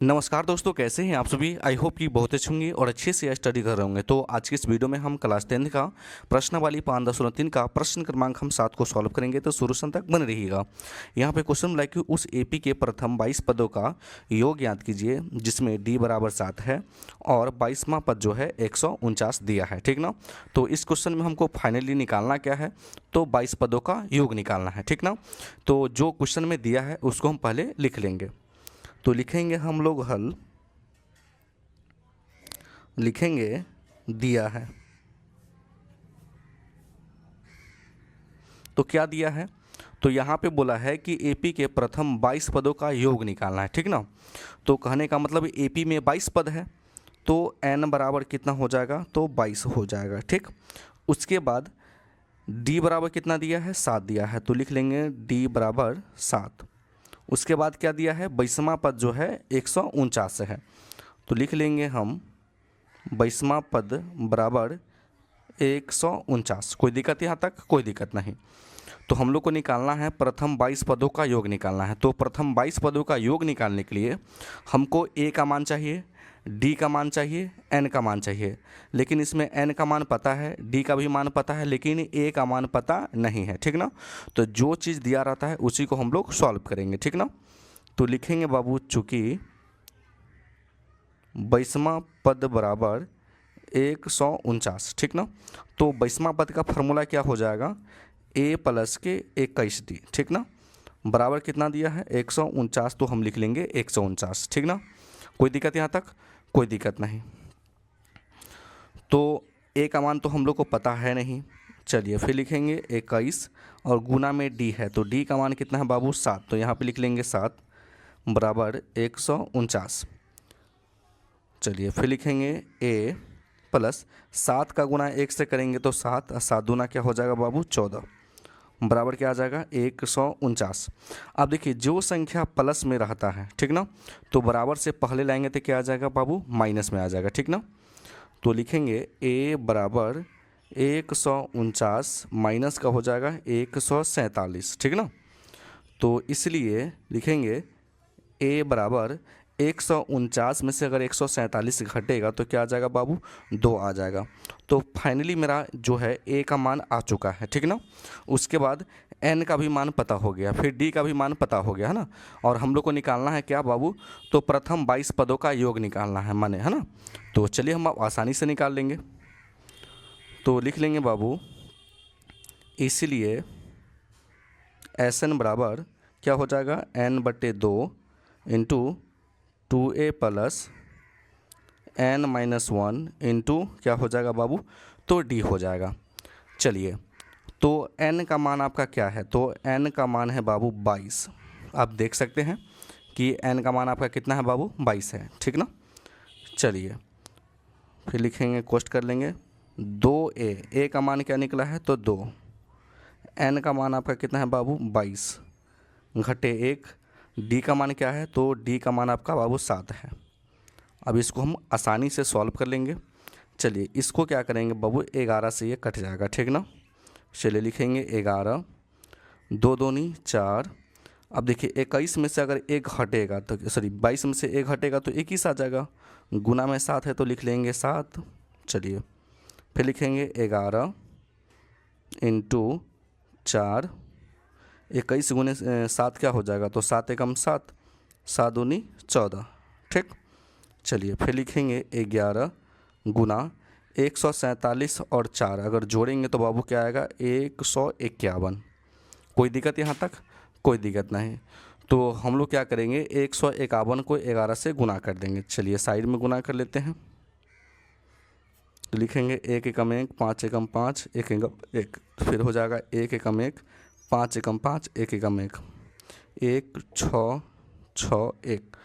नमस्कार दोस्तों, कैसे हैं आप सभी। आई होप कि बहुत अच्छे होंगे और अच्छे से स्टडी कर रहे होंगे। तो आज की इस वीडियो में हम क्लास 10 का प्रश्नावली 5.3 का प्रश्न क्रमांक हम 7 को सॉल्व करेंगे। तो शुरू से तक बने रहिएगा। यहाँ पे क्वेश्चन लाइक कि उस एपी के प्रथम 22 पदों का योग ज्ञात कीजिए जिसमें डी बराबर 7 है और 22वां पद जो है 149 दिया है। ठीक ना। तो इस क्वेश्चन में हमको फाइनली निकालना क्या है, तो 22 पदों का योग निकालना है। ठीक ना। तो जो क्वेश्चन में दिया है उसको हम पहले लिख लेंगे। तो लिखेंगे हम लोग हल, लिखेंगे दिया है। तो क्या दिया है, तो यहाँ पे बोला है कि एपी के प्रथम 22 पदों का योग निकालना है। ठीक ना। तो कहने का मतलब एपी में 22 पद है तो n बराबर कितना हो जाएगा, तो 22 हो जाएगा। ठीक। उसके बाद d बराबर कितना दिया है, 7 दिया है। तो लिख लेंगे d बराबर 7। उसके बाद क्या दिया है, 22वां पद जो है 149 है। तो लिख लेंगे हम 22वां पद बराबर 149। कोई दिक्कत यहाँ तक, कोई दिक्कत नहीं। तो हम लोग को निकालना है प्रथम 22 पदों का योग निकालना है। तो प्रथम 22 पदों का योग निकालने के लिए हमको a का मान चाहिए, d का मान चाहिए, n का मान चाहिए। लेकिन इसमें n का मान पता है, d का भी मान पता है, लेकिन a का मान पता नहीं है। ठीक ना। तो जो चीज़ दिया रहता है उसी को हम लोग सॉल्व करेंगे। ठीक ना। तो लिखेंगे बाबू, चूँकि 22वां पद बराबर 149। ठीक ना। तो 22वां पद का फॉर्मूला क्या हो जाएगा, a प्लस के 21d। ठीक ना। बराबर कितना दिया है, 149। तो हम लिख लेंगे 149। ठीक ना। कोई दिक्कत यहाँ तक, कोई दिक्कत नहीं। तो a का मान तो हम लोग को पता है नहीं। चलिए फिर लिखेंगे 21 और गुना में d है। तो d का मान कितना है बाबू, 7। तो यहाँ पे लिख लेंगे 7 बराबर 149। चलिए फिर लिखेंगे a प्लस 7 का गुना 1 से करेंगे तो 7 और 7 दूना क्या हो जाएगा बाबू, 14 बराबर क्या आ जाएगा, 149। अब देखिए जो संख्या प्लस में रहता है, ठीक ना, तो बराबर से पहले लाएंगे तो क्या आ जाएगा बाबू, माइनस में आ जाएगा। ठीक ना। तो लिखेंगे a बराबर 149 माइनस का हो जाएगा 147। ठीक ना। तो इसलिए लिखेंगे a बराबर 149 में से अगर 147 घटेगा तो क्या आ जाएगा बाबू, 2 आ जाएगा। तो फाइनली मेरा जो है a का मान आ चुका है। ठीक ना। उसके बाद n का भी मान पता हो गया, फिर d का भी मान पता हो गया, है ना। और हम लोग को निकालना है क्या बाबू, तो प्रथम 22 पदों का योग निकालना है माने, है ना। तो चलिए हम आसानी से निकाल लेंगे। तो लिख लेंगे बाबू, इसलिए Sn बराबर क्या हो जाएगा, n/2 into 2a plus n-1 into क्या हो जाएगा बाबू, तो d हो जाएगा। चलिए तो n का मान आपका क्या है, तो n का मान है बाबू 22। आप देख सकते हैं कि n का मान आपका कितना है बाबू, 22 है। ठीक ना। चलिए फिर लिखेंगे, कोष्ट कर लेंगे 2a का मान क्या निकला है, तो 2। n का मान आपका कितना है बाबू, 22 घटे 1। d का मान क्या है, तो d का मान आपका बाबू 7 है। अब इसको हम आसानी से सॉल्व कर लेंगे। चलिए इसको क्या करेंगे बाबू, 11 से ये कट जाएगा। ठीक ना। चलिए लिखेंगे 11, 2 दूनी 4। अब देखिए 21 में से अगर 1 हटेगा तो 22 में से 1 हटेगा तो 21 आ जाएगा। गुना में 7 है तो लिख लेंगे 7। चलिए फिर लिखेंगे 11 इंटू 4। 21 गुने 7 क्या हो जाएगा, तो 7 एकम 7, 7 दूनी 14। ठीक। चलिए फिर लिखेंगे 11 गुना 147 और 4 अगर जोड़ेंगे तो बाबू क्या आएगा, 151। कोई दिक्कत यहाँ तक, कोई दिक्कत नहीं। तो हम लोग क्या करेंगे, 151 को 11 से गुना कर देंगे। चलिए साइड में गुना कर लेते हैं। तो लिखेंगे 1 एकम 1, 5 एकम 5, 1 एकम 1। फिर हो जाएगा 1 एकम 1, 5 एकम 5, 1 एकम 1, 1 6 6 1।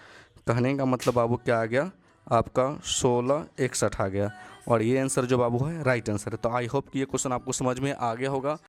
कहने का मतलब बाबू क्या आ गया आपका, 1661 आ गया। और ये आंसर जो बाबू है राइट आंसर है। तो आई होप कि ये क्वेश्चन आपको समझ में आ गया होगा।